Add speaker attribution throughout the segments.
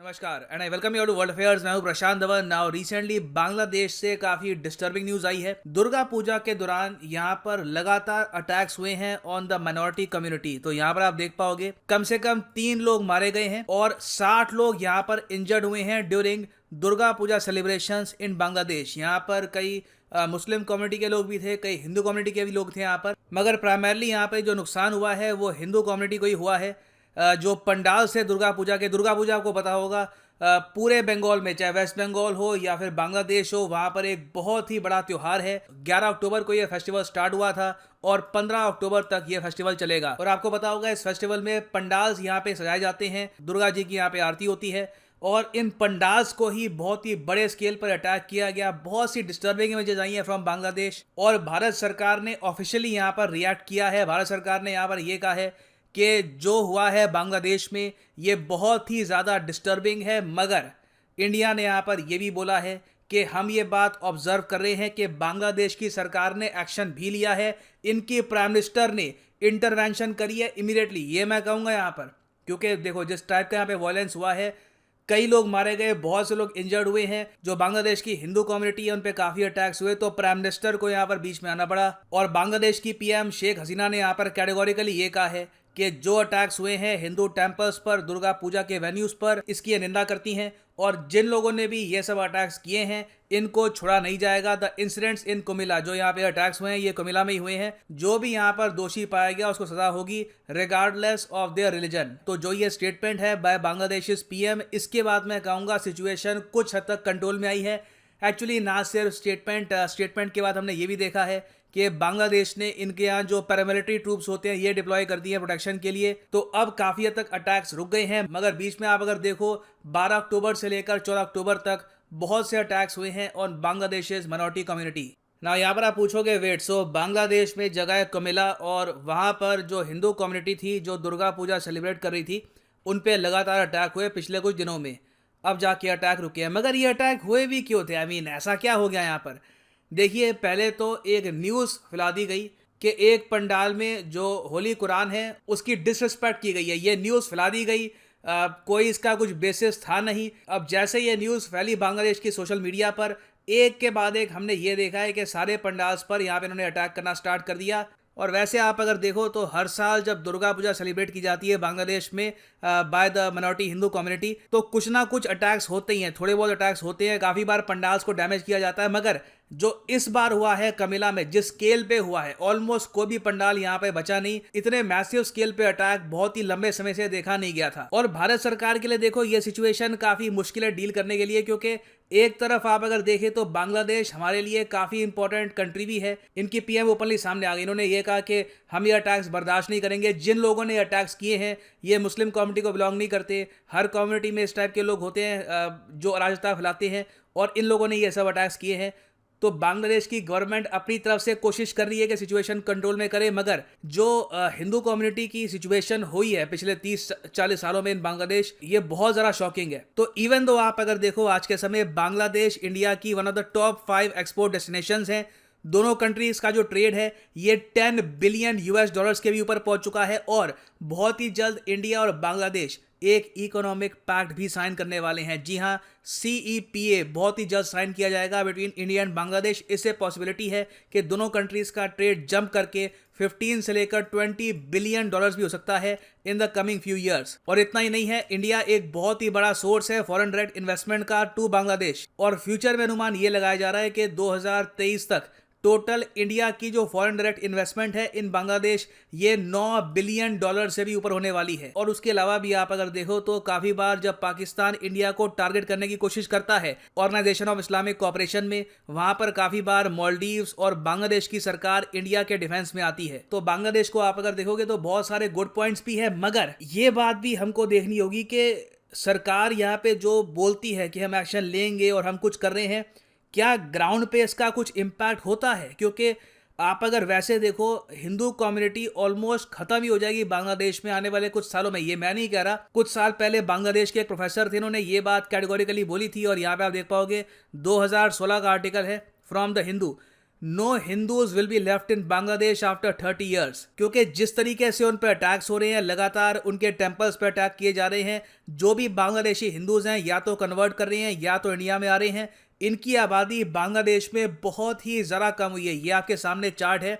Speaker 1: नमस्कार and I welcome you to world affairs. मैं हूं प्रशांत धवन। नाउ रिसेंटली बांग्लादेश से काफी डिस्टर्बिंग न्यूज आई है। दुर्गा पूजा के दौरान यहां पर लगातार अटैक्स हुए हैं ऑन द माइनॉरिटी कम्युनिटी। तो यहां पर आप देख पाओगे कम से कम 3 लोग मारे गए हैं और 60 लोग यहां पर इंजर्ड हुए हैं ड्यूरिंग दुर्गा पूजा सेलिब्रेशंस इन बांग्लादेश। यहाँ पर कई मुस्लिम कम्युनिटी के लोग भी थे, कई हिंदू कम्युनिटी के भी लोग थे यहाँ पर, मगर प्राइमरली यहाँ पर जो नुकसान हुआ है वो हिंदू कम्युनिटी को ही हुआ है। जो पंडाल से दुर्गा पूजा आपको पता होगा, पूरे बंगाल में, चाहे वेस्ट बंगाल हो या फिर बांग्लादेश हो, वहाँ पर एक बहुत ही बड़ा त्यौहार है। 11 अक्टूबर को ये फेस्टिवल स्टार्ट हुआ था और 15 अक्टूबर तक ये फेस्टिवल चलेगा। और आपको पता होगा इस फेस्टिवल में पंडाल्स यहाँ पे सजाए जाते हैं, दुर्गा जी की यहाँ पे आरती होती है और इन पंडाल्स को ही बहुत ही बड़े स्केल पर अटैक किया गया। बहुत सी डिस्टर्बिंग इमेजेस आई हैं फ्रॉम बांग्लादेश और भारत सरकार ने ऑफिशियली यहाँ पर रिएक्ट किया है। भारत सरकार ने यहाँ पर यह कहा है कि जो हुआ है बांग्लादेश में ये बहुत ही ज़्यादा डिस्टर्बिंग है, मगर इंडिया ने यहाँ पर यह भी बोला है कि हम ये बात ऑब्जर्व कर रहे हैं कि बांग्लादेश की सरकार ने एक्शन भी लिया है, इनकी प्राइम मिनिस्टर ने इंटरवेंशन करी है इमीडिएटली। ये मैं कहूँगा यहाँ पर, क्योंकि देखो जिस टाइप का यहाँ पे वायलेंस हुआ है, कई लोग मारे गए, बहुत से लोग इंजर्ड हुए हैं। जो बांग्लादेश की हिंदू कम्युनिटी है उन पे काफी अटैक्स हुए, तो प्राइम मिनिस्टर को यहाँ पर बीच में आना पड़ा। और बांग्लादेश की पीएम शेख हसीना ने यहाँ पर कैटेगोरिकली ये कहा है कि जो अटैक्स हुए हैं हिंदू टेम्पल्स पर, दुर्गा पूजा के वेन्यूज पर, इसकी निंदा करती हैं और जिन लोगों ने भी ये सब अटैक्स किए हैं इनको छोड़ा नहीं जाएगा। द इंसिडेंट्स इन कुमिला, जो यहाँ पे अटैक्स हुए हैं ये कुमिला में ही हुए हैं। जो भी यहाँ पर दोषी पाया गया उसको सजा होगी रिगार्डलेस ऑफ देयर रिलीजन। तो जो ये स्टेटमेंट है बाय बांग्लादेश पीएम, इसके बाद मैं कहूँगा सिचुएशन कुछ हद तक कंट्रोल में आई है। एक्चुअली ना सिर्फ स्टेटमेंट के बाद हमने ये भी देखा है कि बांग्लादेश ने इनके यहाँ जो पैरामिलिट्री ट्रूप्स होते हैं ये डिप्लॉय कर दिए हैं प्रोटेक्शन के लिए। तो अब काफी हद तक अटैक्स रुक गए हैं, मगर बीच में आप अगर देखो 12 अक्टूबर से लेकर 14 अक्टूबर तक बहुत से अटैक्स हुए हैं ऑन बांग्लादेश माइनॉरिटी कम्युनिटी। ना यहाँ पर आप पूछोगे वेट, सो बांग्लादेश में जगह है कुमिला और वहाँ पर जो हिंदू कम्युनिटी थी जो दुर्गा पूजा सेलिब्रेट कर रही थी उन पे लगातार अटैक हुए पिछले कुछ दिनों में। अब जाके अटैक रुके हैं, मगर ये अटैक हुए भी क्यों थे? ऐसा क्या हो गया यहाँ पर? देखिए, पहले तो एक न्यूज़ फैला दी गई कि एक पंडाल में जो होली कुरान है उसकी डिसरिस्पेक्ट की गई है। ये न्यूज़ फैला दी गई, कोई इसका कुछ बेसिस था नहीं। अब जैसे ये न्यूज़ फैली बांग्लादेश की सोशल मीडिया पर, एक के बाद एक हमने ये देखा है कि सारे पंडाल्स पर यहाँ पे इन्होंने अटैक करना स्टार्ट कर दिया। और वैसे आप अगर देखो तो हर साल जब दुर्गा पूजा सेलिब्रेट की जाती है बांग्लादेश में by the minority Hindu community, तो कुछ ना कुछ अटैक्स होते ही हैं, थोड़े बहुत अटैक्स होते हैं। काफ़ी बार पंडाल्स को डैमेज किया जाता है, मगर जो इस बार हुआ है कमिला में, जिस स्केल पे हुआ है, ऑलमोस्ट कोई भी पंडाल यहाँ पे बचा नहीं। इतने मैसिव स्केल पे अटैक बहुत ही लंबे समय से देखा नहीं गया था। और भारत सरकार के लिए देखो ये सिचुएशन काफी मुश्किल है डील करने के लिए, क्योंकि एक तरफ आप अगर देखें तो बांग्लादेश हमारे लिए काफी इंपॉर्टेंट कंट्री भी है। इनकी पीएम ओपनली सामने आ गई, इन्होंने ये कहा कि हम ये अटैक्स बर्दाश्त नहीं करेंगे। जिन लोगों ने अटैक्स किए हैं ये मुस्लिम कम्युनिटी को बिलोंग नहीं करते। हर कम्युनिटी में इस टाइप के लोग होते हैं जो अराजकता फैलाते हैं, और इन लोगों ने ये सब अटैक्स किए हैं। तो बांग्लादेश की गवर्नमेंट अपनी तरफ से कोशिश कर रही है कि सिचुएशन कंट्रोल में करे, मगर जो हिंदू कम्युनिटी की सिचुएशन हुई है पिछले 30-40 सालों में इन बांग्लादेश, ये बहुत ज़्यादा शॉकिंग है। तो इवन दो आप अगर देखो आज के समय बांग्लादेश इंडिया की one of the top 5 export destinations हैं। दोनों कंट्रीज का जो ट्रेड है ये $10 बिलियन के भी ऊपर पहुंच चुका है। और बहुत ही जल्द इंडिया और बांग्लादेश एक इकोनॉमिक पैक्ट भी साइन करने वाले हैं। जी हाँ, CEPA बहुत ही जल्द साइन किया जाएगा बिटवीन इंडिया एंड बांग्लादेश। इससे पॉसिबिलिटी है कि दोनों कंट्रीज का ट्रेड जंप करके 15 से लेकर $20 बिलियन भी हो सकता है in the coming few years. और इतना ही नहीं है, इंडिया एक बहुत ही बड़ा सोर्स है फॉरेन डायरेक्ट इन्वेस्टमेंट का टू बांग्लादेश। और फ्यूचर में अनुमान ये लगाया जा रहा है कि 2023 तक टोटल इंडिया की जो फॉरेन डायरेक्ट इन्वेस्टमेंट है इन बांग्लादेश ये $9 बिलियन से भी ऊपर होने वाली है। और उसके अलावा भी आप अगर देखो तो काफी बार जब पाकिस्तान इंडिया को टारगेट करने की कोशिश करता है ऑर्गेनाइजेशन ऑफ इस्लामिक कोऑपरेशन में, वहां पर काफी बार मालदीव्स और बांग्लादेश की सरकार इंडिया के डिफेंस में आती है। तो बांग्लादेश को आप अगर देखोगे तो बहुत सारे गुड पॉइंट्स भी है, मगर ये बात भी हमको देखनी होगी कि सरकार यहाँ पे जो बोलती है कि हम एक्शन लेंगे और हम कुछ कर रहे हैं, क्या ग्राउंड पे इसका कुछ इम्पैक्ट होता है? क्योंकि आप अगर वैसे देखो हिंदू कम्युनिटी ऑलमोस्ट खत्म ही हो जाएगी बांग्लादेश में आने वाले कुछ सालों में। ये मैं नहीं कह रहा, कुछ साल पहले बांग्लादेश के एक प्रोफेसर थे, उन्होंने ये बात कैटेगोरिकली बोली थी। और यहाँ पे आप देख पाओगे 2016 का आर्टिकल है from the Hindu, no Hindus will be left in Bangladesh after 30 years, क्योंकि जिस तरीके से उन पर अटैक्स हो रहे हैं, लगातार उनके टेम्पल्स पर अटैक किए जा रहे हैं, जो भी बांग्लादेशी हिंदूज हैं या तो कन्वर्ट कर रहे हैं या तो इंडिया में आ रहे हैं, इनकी आबादी बांग्लादेश में बहुत ही ज़रा कम हुई है। ये आपके सामने चार्ट है।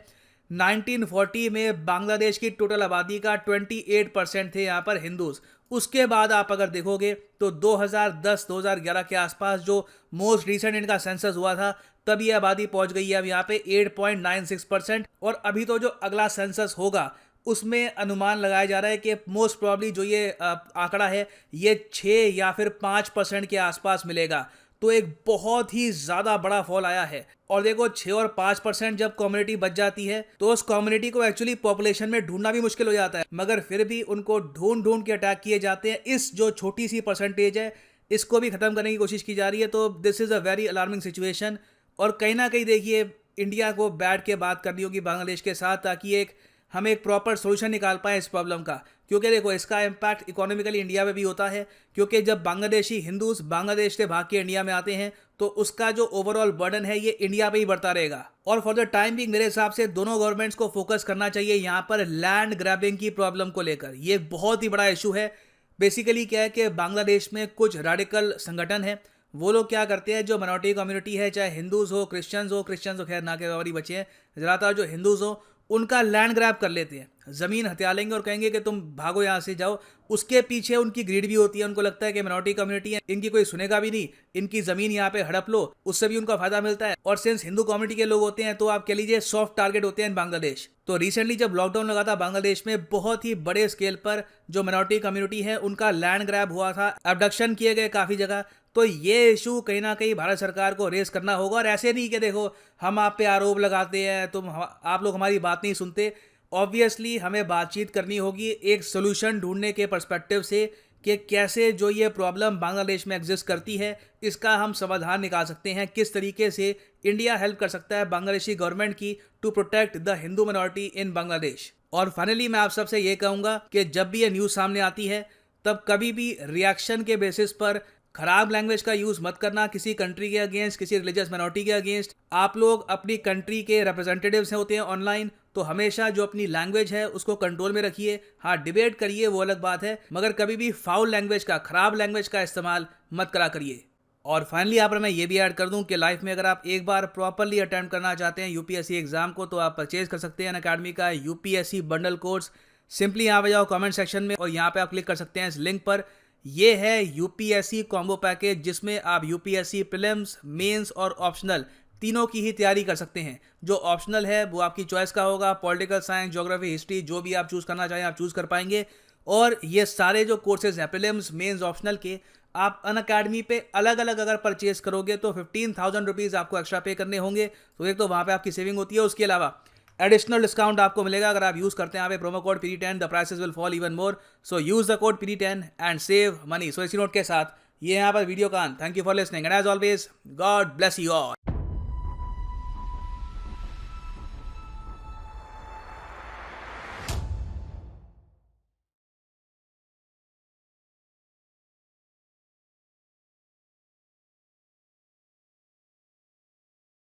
Speaker 1: 1940 में बांग्लादेश की टोटल आबादी का 28% थे यहाँ पर हिंदूज। उसके बाद आप अगर देखोगे तो 2010-2011 के आसपास जो मोस्ट रिसेंट इनका सेंसस हुआ था, तब ये आबादी पहुंच गई है अब यहाँ पे 8.96%। और अभी तो जो अगला सेंसस होगा उसमें अनुमान लगाया जा रहा है कि मोस्ट प्रॉब्ली जो ये आंकड़ा है ये 6 या फिर 5% के आसपास मिलेगा। तो एक बहुत ही ज़्यादा बड़ा फॉल आया है। और देखो 6 और 5% जब कम्युनिटी बच जाती है तो उस कम्युनिटी को एक्चुअली पॉपुलेशन में ढूंढना भी मुश्किल हो जाता है, मगर फिर भी उनको ढूंढ ढूंढ के अटैक किए जाते हैं। इस जो छोटी सी परसेंटेज है इसको भी ख़त्म करने की कोशिश की जा रही है। तो this is a very alarming situation. और कहीं ना कहीं देखिए इंडिया को बैठ के बात करनी होगी बांग्लादेश के साथ, ताकि हम एक प्रॉपर सोल्यूशन निकाल पाएँ इस प्रॉब्लम का। क्योंकि देखो इसका इम्पैक्ट इकोनॉमिकली इंडिया में भी होता है, क्योंकि जब बांग्लादेशी हिंदूज बांग्लादेश से भाग के इंडिया में आते हैं तो उसका जो ओवरऑल बर्डन है ये इंडिया पे ही बढ़ता रहेगा। और फॉर द टाइम बिंग मेरे हिसाब से दोनों गवर्नमेंट्स को फोकस करना चाहिए यहाँ पर लैंड ग्रैबिंग की प्रॉब्लम को लेकर। ये बहुत ही बड़ा इशू है। बेसिकली क्या है कि बांग्लादेश में कुछ रेडिकल संगठन है, वो लोग क्या करते हैं, जो माइनॉरिटी कम्युनिटी है, चाहे हिंदूज हो क्रिश्चियंस हो खैर ना के बराबर ही बचे हैं, ज़्यादातर जो हिंदूज हो उनका लैंड ग्रैब कर लेते हैं, ज़मीन हथिया लेंगे और कहेंगे कि तुम भागो यहाँ से जाओ। उसके पीछे उनकी ग्रीड भी होती है। उनको लगता है कि माइनॉरिटी कम्युनिटी है, इनकी कोई सुनेगा भी नहीं, इनकी ज़मीन यहाँ पे हड़प लो, उससे भी उनका फायदा मिलता है। और सिंस हिंदू कम्युनिटी के लोग होते हैं तो आप कह लीजिए सॉफ्ट टारगेट होते हैं इन बांग्लादेश। तो रिसेंटली जब लॉकडाउन लगा था बांग्लादेश में, बहुत ही बड़े स्केल पर जो माइनॉरिटी कम्युनिटी है उनका लैंड ग्रैब हुआ था, अबडक्शन किए गए काफ़ी जगह। तो ये इशू कहीं ना कहीं भारत सरकार को रेस करना होगा। और ऐसे नहीं कि देखो हम आप पे आरोप लगाते हैं, आप लोग हमारी बात नहीं सुनते। ऑब्वियसली हमें बातचीत करनी होगी एक सोल्यूशन ढूंढने के पर्सपेक्टिव से कि कैसे जो ये प्रॉब्लम बांग्लादेश में एग्जिस्ट करती है इसका हम समाधान निकाल सकते हैं, किस तरीके से इंडिया हेल्प कर सकता है बांग्लादेशी गवर्नमेंट की to protect the Hindu minority in Bangladesh. और फाइनली मैं आप सबसे ये कहूँगा कि जब भी ये न्यूज़ सामने आती है तब कभी भी रिएक्शन के बेसिस पर खराब लैंग्वेज का यूज मत करना किसी कंट्री के अगेंस्ट, किसी रिलीजियस माइनॉरिटी के अगेंस्ट। आप लोग अपनी कंट्री के रिप्रेजेंटेटिव्स होते हैं ऑनलाइन, तो हमेशा जो अपनी लैंग्वेज है उसको कंट्रोल में रखिए। हाँ, डिबेट करिए वो अलग बात है, मगर कभी भी फाउल लैंग्वेज का, खराब लैंग्वेज का इस्तेमाल मत करा करिए। और फाइनली यहाँ पर मैं ये भी ऐड कर दूं कि लाइफ में अगर आप एक बार प्रॉपरली अटेम्प्ट करना चाहते हैं यूपीएससी एग्जाम को, तो आप परचेज कर सकते हैं अनअकैडमी का यूपीएससी बंडल कोर्स। सिंपली यहाँ पे जाओ कमेंट सेक्शन में और यहाँ पे आप क्लिक कर सकते हैं इस लिंक पर। ये है यूपीएससी कॉम्बो पैकेज, जिसमें आप यूपीएससी प्रीलिम्स, मेंस और ऑप्शनल तीनों की ही तैयारी कर सकते हैं। जो ऑप्शनल है वो आपकी चॉइस का होगा, पॉलिटिकल साइंस, ज्योग्राफी, हिस्ट्री, जो भी आप चूज़ करना चाहें आप चूज़ कर पाएंगे। और ये सारे जो कोर्सेज हैं प्रीलिम्स, मेंस, ऑप्शनल के, आप अनअकैडमी पे अलग अलग अगर परचेज करोगे तो 15,000 रुपीज़ आपको एक्स्ट्रा पे करने होंगे। तो एक तो वहाँ पे आपकी सेविंग होती है, उसके अलावा एडिशनल डिस्काउंट आपको मिलेगा अगर आप यूज करते हैं यहाँ पे promo code PD10, the prices will fall even more. So use the code PD10 and save money. So इसी नोट के साथ ये यहाँ पर वीडियो का अंत। Thank you for listening and as always God bless you all.